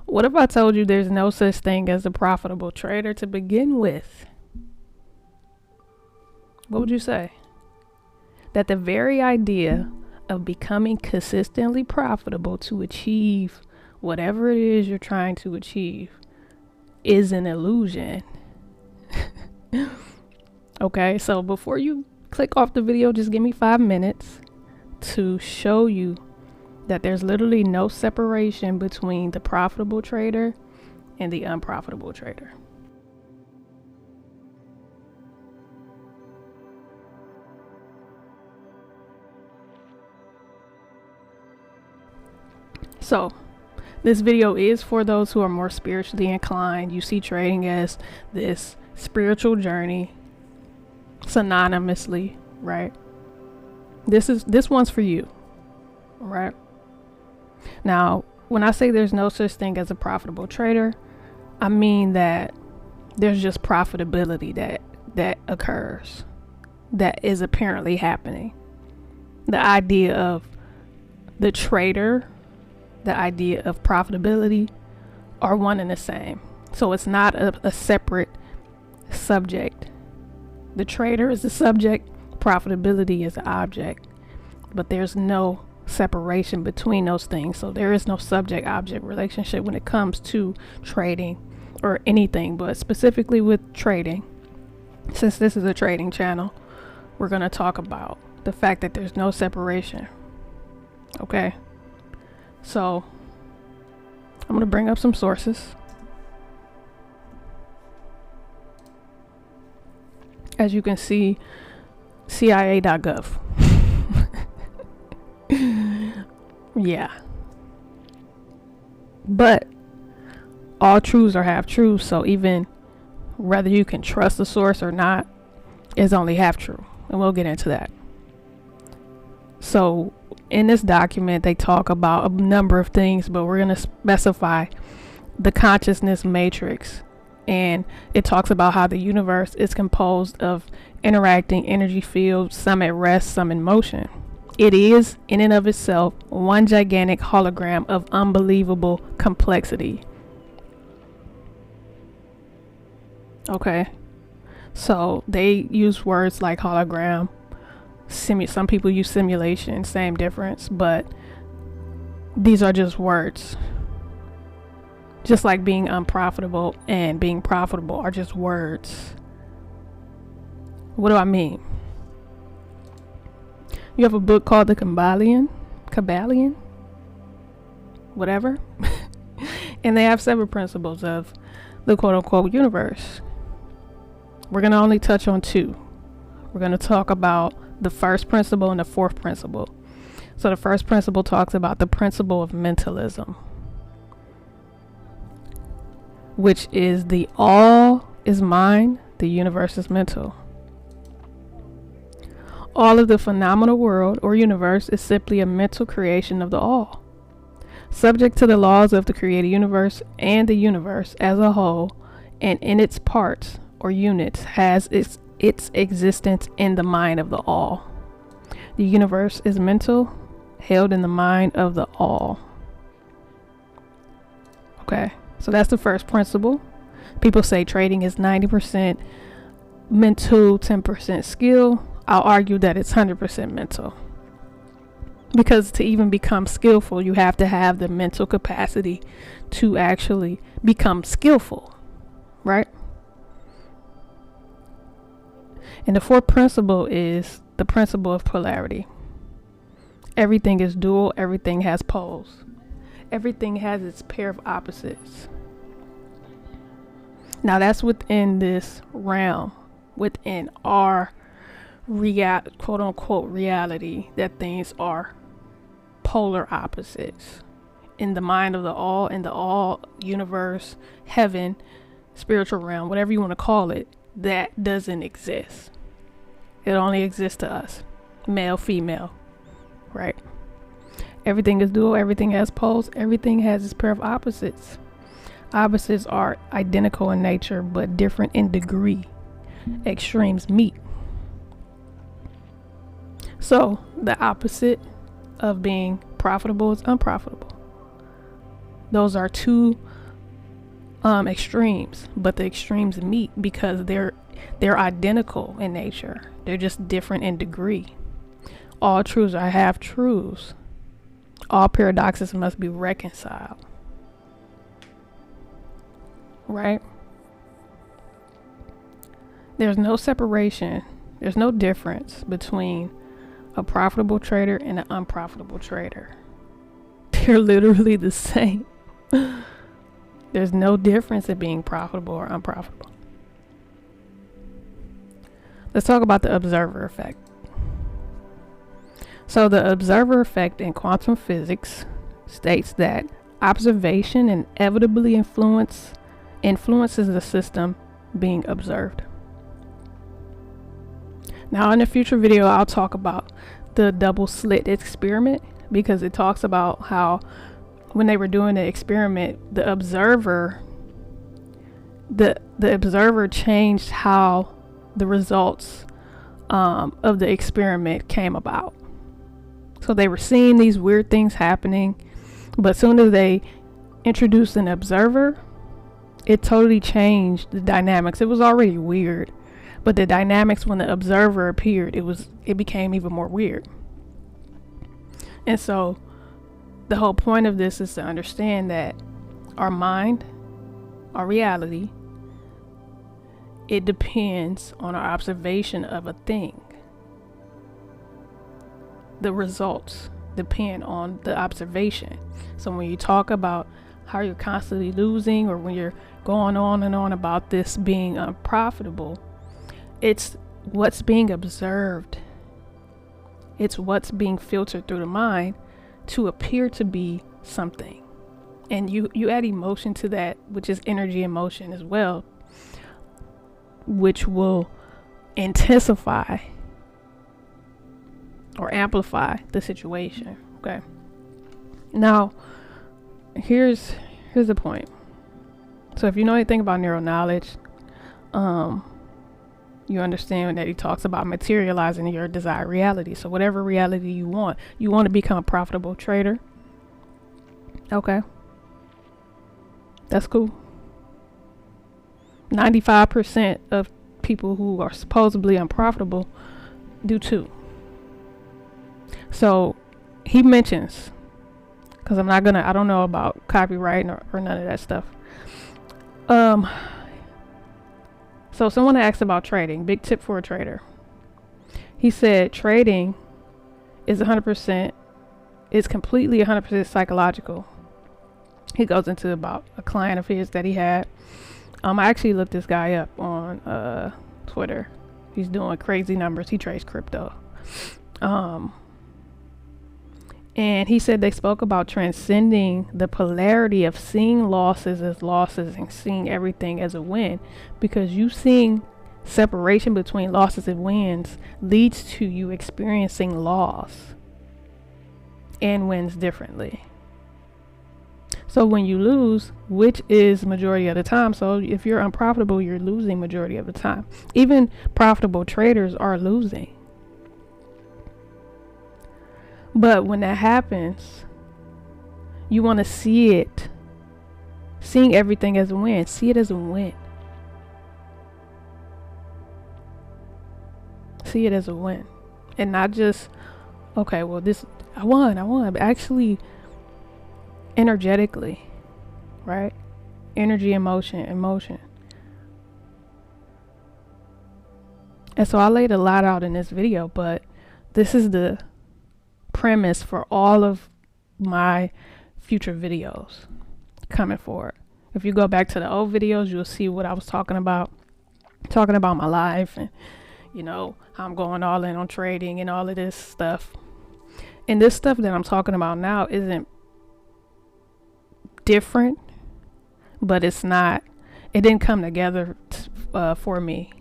What if I told you there's no such thing as a profitable trader to begin with? What would you say? That the very idea of becoming consistently profitable to achieve whatever it is you're trying to achieve is an illusion. Okay, so before you click off the video, just give me 5 minutes to show you that there's literally no separation between the profitable trader and the unprofitable trader. So this video is for those who are more spiritually inclined. You see trading as this spiritual journey synonymously, right? This one's for you, right? Now, when I say there's no such thing as a profitable trader, I mean that there's just profitability that occurs, that is apparently happening. The idea of the trader, the idea of profitability are one and the same. So it's not a separate subject. The trader is the subject, profitability is the object, but there's no separation between those things. So there is no subject object relationship when it comes to trading or anything, but specifically with trading. Since this is a trading channel, we're going to talk about the fact that there's no separation. Okay, so I'm going to bring up some sources. As you can see, CIA.gov. Yeah. But all truths are half truths, so even whether you can trust the source or not is only half true, and we'll get into that. So in this document they talk about a number of things, but we're going to specify the consciousness matrix, and it talks about how the universe is composed of interacting energy fields, some at rest, some in motion. It is, in and of itself, one gigantic hologram of unbelievable complexity. Okay, so they use words like hologram, some people use simulation, same difference, but these are just words. Just like being unprofitable and being profitable are just words. What do I mean? You have a book called the Kabbalion, whatever. And they have 7 principles of the quote-unquote universe. We're going to only touch on 2. We're going to talk about the first principle and the fourth principle. So the first principle talks about the principle of mentalism, which is the all is mind, the universe is mental. All of the phenomenal world or universe is simply a mental creation of the all, subject to the laws of the created universe, and the universe as a whole and in its parts or units has its existence in the mind of the all. The universe is mental, held in the mind of the all. Okay, so that's the first principle. People say trading is 90% mental, 10% skill. I'll argue that it's 100% mental, because to even become skillful, you have to have the mental capacity to actually become skillful, right? And the fourth principle is the principle of polarity. Everything is dual, everything has poles. Everything has its pair of opposites. Now that's within this realm, within our quote unquote reality, that things are polar opposites. In the mind of the all, in the all, universe, heaven, spiritual realm, whatever you want to call it, that doesn't exist. It only exists to us, male, female, right? Everything is dual, everything has poles, everything has its pair of opposites. Opposites are identical in nature but different in degree. Extremes meet. So the opposite of being profitable is unprofitable. Those are two extremes, but the extremes meet because they're identical in nature. They're just different in degree. All truths are half truths. All paradoxes must be reconciled. Right? There's no separation. There's no difference between a profitable trader and an unprofitable trader. They're literally the same. There's no difference in being profitable or unprofitable. Let's talk about the observer effect. So the observer effect in quantum physics states that observation inevitably influences the system being observed. Now in a future video, I'll talk about the double slit experiment, because it talks about how when they were doing the experiment, the observer changed how the results of the experiment came about. So they were seeing these weird things happening, but as soon as they introduced an observer, it totally changed the dynamics. It was already weird, but the dynamics when the observer appeared, it became even more weird. And so the whole point of this is to understand that our mind, our reality, it depends on our observation of a thing. The results depend on the observation. So when you talk about how you're constantly losing, or when you're going on and on about this being unprofitable, it's what's being observed. It's what's being filtered through the mind to appear to be something. And you add emotion to that, which is energy and motion as well, which will intensify or amplify the situation. Okay. Now, here's the point. So if you know anything about neural knowledge, you understand that he talks about materializing your desired reality. So whatever reality you want to become a profitable trader. Okay. That's cool. 95% of people who are supposedly unprofitable do too. So he mentions, because I don't know about copyright or none of that stuff. So someone asked about trading, big tip for a trader. He said trading is completely 100% psychological. He goes into about a client of his that he had. I actually looked this guy up on Twitter. He's doing crazy numbers. He trades crypto. And he said they spoke about transcending the polarity of seeing losses as losses and seeing everything as a win, because you seeing separation between losses and wins leads to you experiencing loss and wins differently. So when you lose, which is majority of the time, so if you're unprofitable, you're losing majority of the time. Even profitable traders are losing. But when that happens, you want to see it, seeing everything as a win. See it as a win. See it as a win. And not just, okay, well, this, I won, but actually energetically, right? Energy, emotion. And so I laid a lot out in this video, but this is the premise for all of my future videos coming forward. If you go back to the old videos, you'll see what I was talking about my life and, how I'm going all in on trading and all of this stuff. And this stuff that I'm talking about now isn't different, but it didn't come together for me.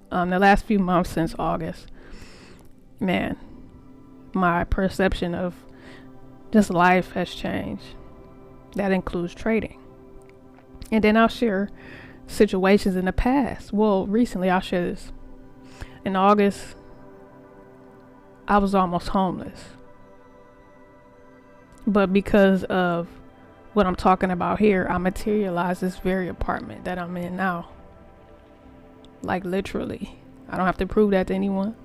The last few months since August, man, my perception of just life has changed. That includes trading. And then I'll share situations in the past. Well, recently I'll share this. In August, I was almost homeless. But because of what I'm talking about here, I materialized this very apartment that I'm in now. Like literally. I don't have to prove that to anyone.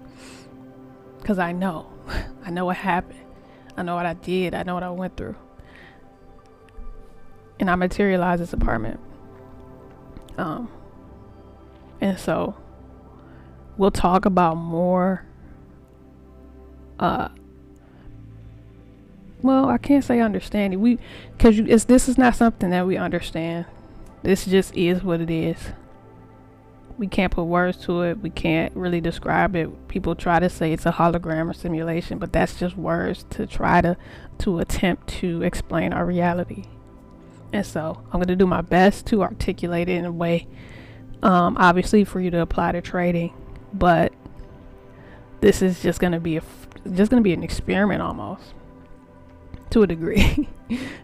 Because I know. I know what happened. I know what I did. I know what I went through. And I materialized this apartment. And so we'll talk about more. Well, I can't say understanding. Because this is not something that we understand. This just is what it is. We can't put words to it. We can't really describe it. People try to say it's a hologram or simulation, but that's just words to try to attempt to explain our reality. And so I'm going to do my best to articulate it in a way, obviously for you to apply to trading, but this is just going to be an experiment almost, to a degree.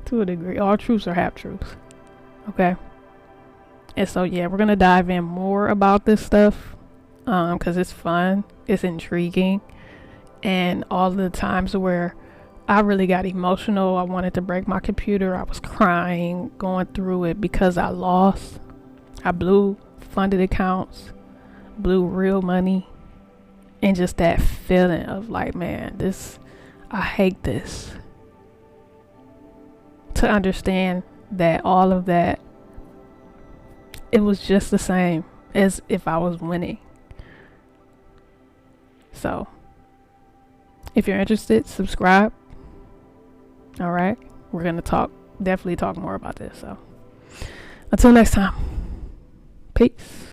To a degree. All truths are half truths. Okay. And so, yeah, we're going to dive in more about this stuff because it's fun, it's intriguing, and all the times where I really got emotional, I wanted to break my computer, I was crying, going through it because I lost. I blew funded accounts, blew real money, and just that feeling of like, man, I hate this. To understand that all of that, it was just the same as if I was winning. So, if you're interested, subscribe. All right. We're going to definitely talk more about this. So, until next time, peace.